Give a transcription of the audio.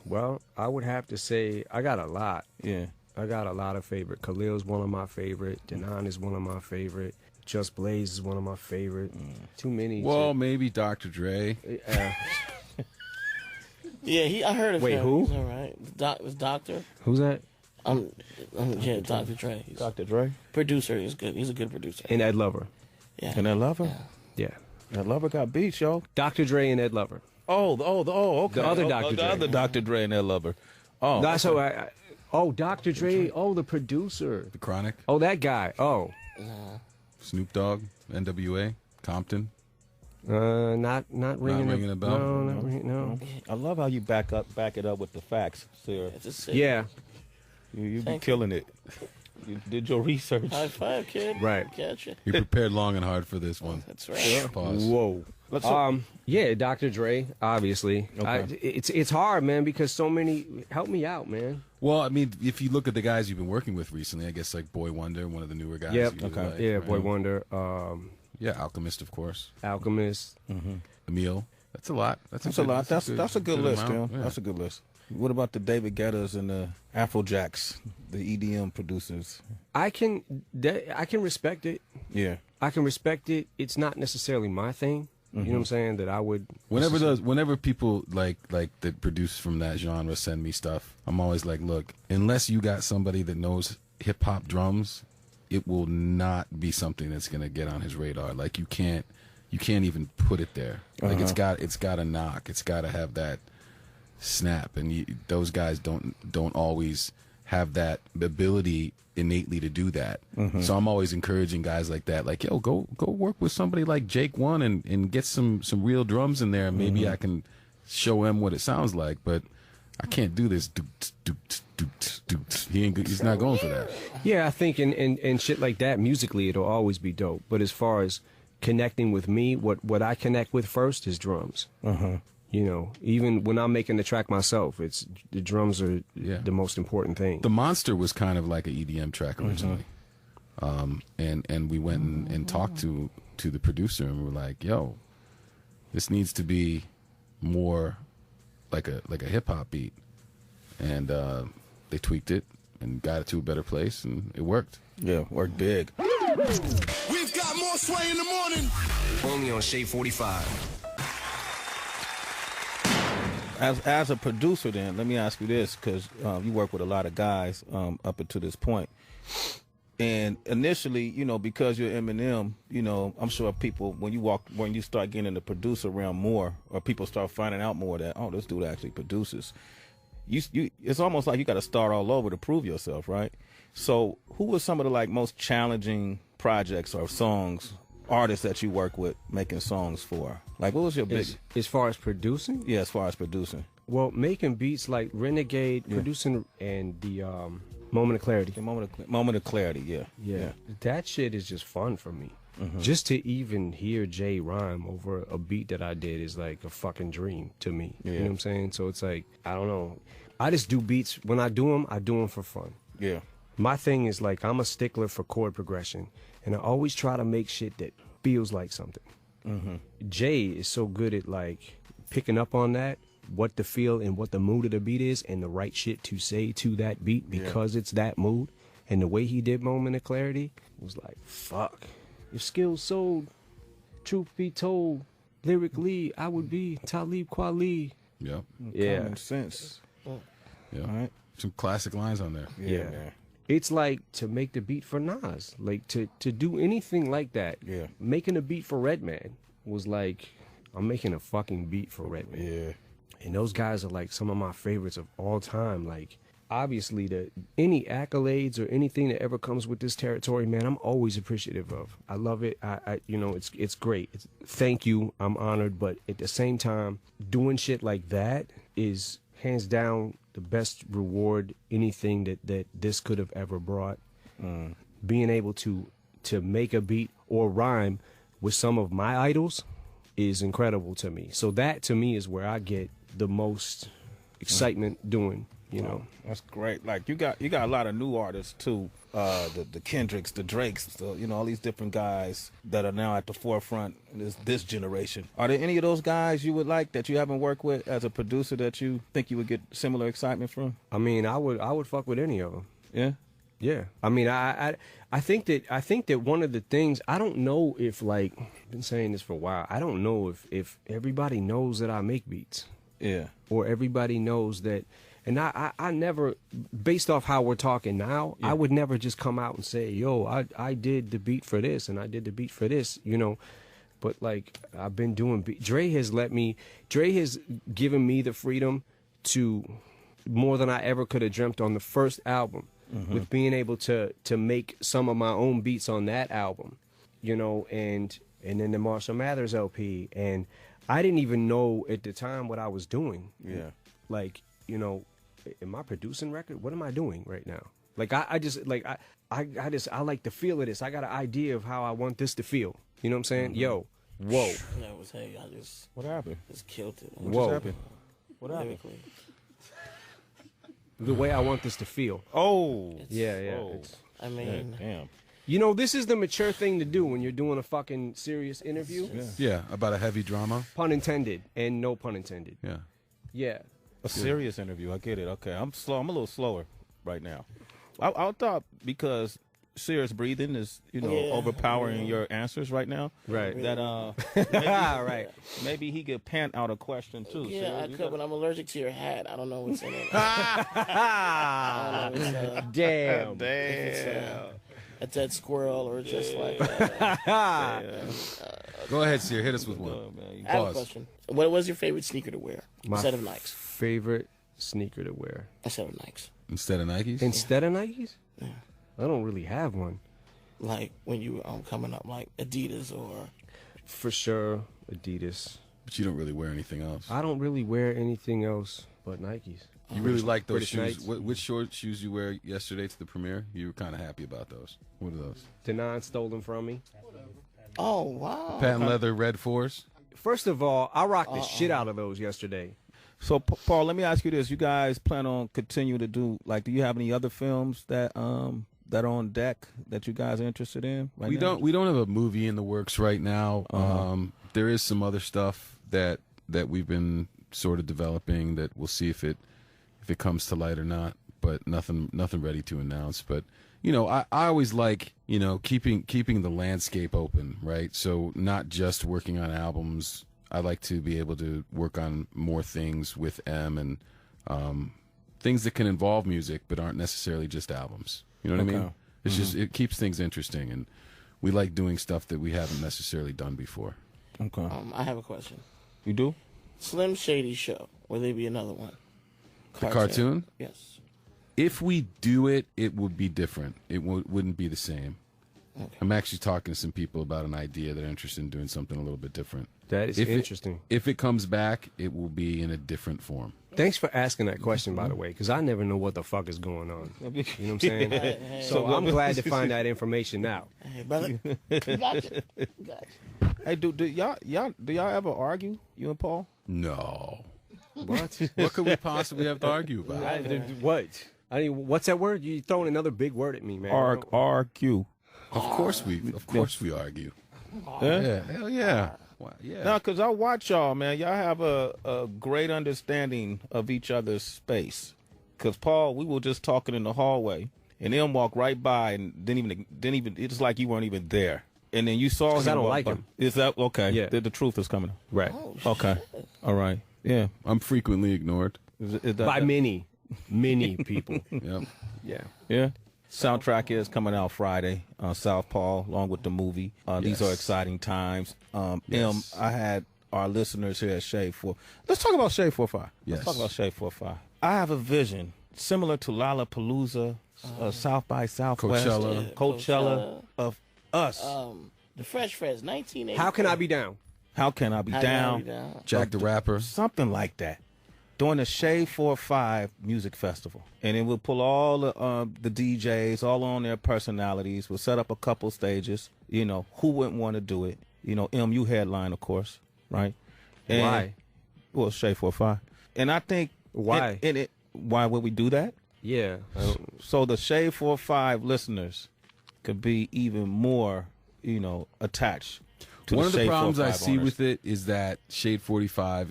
Well, I would have to say I got a lot. Yeah. I got a lot of favorite. Khalil's one of my favorite. Denon is one of my favorite. Just Blaze is one of my favorite. Too many. Well, maybe Dr. Dre. Yeah, I heard of him. Wait, who? He's all right. Was Doctor? Who's that? Yeah, Dr. Dre. Dr. Dre. Producer is good. He's a good producer. And Ed Lover. Yeah. And Ed Lover? Yeah. Ed Lover got beats, yo. Dr. Dre and Ed Lover. Okay. The other Dr. Dre. The other Dr. Dre and Ed Lover. Oh. That's so. Dr. Dre. Oh, the producer. The Chronic. Oh, that guy. Oh. Snoop Dogg. NWA. Compton. Not ringing a bell? No, not ringing. No. I love how you back it up with the facts, sir. Yeah. You be killing it. You did your research. High five, kid. Right. Gotcha. He prepared long and hard for this one. That's right. Pause. Whoa. Yeah, Dr. Dre, obviously. Okay. It's hard, man, because so many. Help me out, man. Well, I mean, if you look at the guys you've been working with recently, I guess like Boy Wonder, one of the newer guys. Yep. you really like, Yeah, right? Boy Wonder. Yeah, Alchemist, of course. Alchemist. Emil. That's a lot. That's a lot. That's a good list, amount. yeah. That's a good list. What about the David Guettas and the Afrojacks, the EDM producers? I can respect it. Yeah. I can respect it. It's not necessarily my thing. You know what I'm saying? That I would. Whenever people like that produce from that genre send me stuff, I'm always like, look, unless you got somebody that knows hip hop drums, it will not be something that's gonna get on his radar. Like you can't even put it there. Like it's got to knock. It's got to have that snap, and those guys don't always have that ability innately to do that. So I'm always encouraging guys like that, like, yo, go work with somebody like Jake One and get some real drums in there, and maybe I can show him what it sounds like. But I can't do this. He's not going for that. Yeah, I think and shit like that, musically, it'll always be dope. But as far as connecting with me, what I connect with first is drums. You know, even when I'm making the track myself, it's the drums are the most important thing. The Monster was kind of like an EDM track originally. And we went and talked to the producer, and we were like, yo, this needs to be more like a hip hop beat. And they tweaked it and got it to a better place, and it worked. Yeah, worked big. We've got more sway in the morning. Only on Shade45. As a producer, then, let me ask you this, because you work with a lot of guys up until this point. And initially, you know, because you're Eminem, you know, I'm sure people, when you start getting in the producer realm more, or people start finding out more that, oh, this dude actually produces, it's almost like you got to start all over to prove yourself, right? So who were some of the most challenging projects or songs, artists that you work with making songs for? Like, what was your big... As far as producing? Yeah, as far as producing. Well, making beats like Renegade, producing, and the Moment of Clarity. The Moment of Clarity, yeah. That shit is just fun for me. Just to even hear Jay rhyme over a beat that I did is like a fucking dream to me. You know what I'm saying? So it's like, I don't know. I just do beats. When I do them for fun. Yeah. My thing is, like, I'm a stickler for chord progression, and I always try to make shit that feels like something. Jay is so good at, like, picking up on that, what the feel and what the mood of the beat is, and the right shit to say to that beat because it's that mood. And the way he did Moment of Clarity was like, fuck. If skills sold, truth be told, lyrically, I would be Talib Kweli. Yep. Yeah. Common sense. Yeah. All right. Some classic lines on there. Yeah. It's like to make the beat for Nas, like to do anything like that. Yeah. Making a beat for Redman was like, I'm making a fucking beat for Redman. Yeah. And those guys are like some of my favorites of all time. Like, obviously, any accolades or anything that ever comes with this territory, man, I'm always appreciative of. I love it. I you know, it's great. Thank you. I'm honored. But at the same time, doing shit like that is hands down the best reward anything that this could have ever brought. Being able to make a beat or rhyme with some of my idols is incredible to me. So that to me is where I get the most excitement doing You know, That's great. Like you got a lot of new artists too. The Kendricks, the Drakes, all these different guys that are now at the forefront in this generation. Are there any of those guys you would like that you haven't worked with as a producer that you think you would get similar excitement from? I mean, I would fuck with any of them. Yeah. Yeah, I mean, I think that one of the things, I don't know if, like, I've been saying this for a while, I don't know if everybody knows that I make beats. Yeah. Or everybody knows that, and I never, based off how we're talking now, I would never just come out and say, yo, I did the beat for this and I did the beat for this, but like, I've been doing, Dre has given me the freedom to, more than I ever could have dreamt on the first album. Mm-hmm. With being able to make some of my own beats on that album, and then the Marshall Mathers LP, and I didn't even know at the time what I was doing. Yeah, like am I producing record? What am I doing right now? Like I just like I like the feel of this. I got an idea of how I want this to feel. You know what I'm saying? Mm-hmm. Yo, whoa. That was I just what happened? Just killed it. What just happened? What happened? Lyrically. The way I want this to feel. Oh. Yeah. Oh. I mean, damn. This is the mature thing to do when you're doing a fucking serious interview. Yeah, about a heavy drama. Pun intended and no pun intended. Yeah. Yeah. A serious interview. I get it. Okay, I'm slow. I'm a little slower right now. I thought because serious breathing is overpowering your answers right now. Right. That right. Maybe he could pant out a question too. Yeah, I could, but I'm allergic to your hat. I don't know what's in it. Damn. A dead squirrel or just like. Go ahead, Sear. Hit us with one. I have a question. What was your favorite sneaker to wear instead of Nikes? Favorite sneaker to wear instead of Nikes. Instead of Nikes. Instead of Nikes. Yeah. I don't really have one. Like when you were coming up, like Adidas or. For sure, Adidas. But you don't really wear anything else. I don't really wear anything else but Nikes. You really like those British shoes? Knights. Which short shoes you wear yesterday to the premiere? You were kind of happy about those. What are those? Denon stole them from me. Oh, wow. Patent leather red 4s? First of all, I rocked the shit out of those yesterday. So, Paul, let me ask you this: you guys plan on continue to do do you have any other films that are on deck that you guys are interested in? Right now? We don't have a movie in the works right now. There is some other stuff that we've been sort of developing that we'll see if it comes to light or not. But nothing ready to announce. But I always like keeping the landscape open, right? So not just working on albums. I like to be able to work on more things with M and things that can involve music but aren't necessarily just albums. You know what I mean? It's just it keeps things interesting, and we like doing stuff that we haven't necessarily done before. Okay. I have a question. You do? Slim Shady Show. Will there be another one? The cartoon? Yes. If we do it, it would be different. It wouldn't be the same. Okay. I'm actually talking to some people about an idea that are interested in doing something a little bit different. That is interesting. If it comes back, it will be in a different form. Thanks for asking that question, by the way, because I never know what the fuck is going on. You know what I'm saying? Hey, so I'm glad to find that information now. Hey, brother. Gotcha. Hey, do y'all ever argue, you and Paul? No. What? What could we possibly have to argue about? What? I mean, what's that word? You throwing another big word at me, man. Argue. Of course we argue. Yeah. Hell yeah. Yeah. No, because I watch y'all, man. Y'all have a great understanding of each other's space. Because Paul, we were just talking in the hallway, and then walk right by, and didn't even. It's like you weren't even there. And then you saw him. I don't walk like by. him. Is that okay? Yeah. The truth is coming. Right. Okay. All right. Yeah. I'm frequently ignored. Is that, By many people. Yep. Yeah. Yeah. Soundtrack is coming out Friday on South Paul, along with the movie. These are exciting times. Yes. I had our listeners here at Shade4. Let's talk about Shade45. Yes. Let's talk about Shade45. I have a vision similar to Lollapalooza, South by Southwest, Coachella. Coachella of us. The Fresh Fest, 1980. How can I be down? How can I be down? Jack the Rapper. Something like that. During the Shade45 Music Festival. And then we'll pull all the DJs, all on their personalities. We'll set up a couple stages. Who wouldn't want to do it? MU headline, of course, right? And, Why? Well, Shade45. And I think... Why? why would we do that? Yeah. So the Shade45 listeners could be even more, attached to One of the Shade problems I 45 see owners. with it is that Shade 45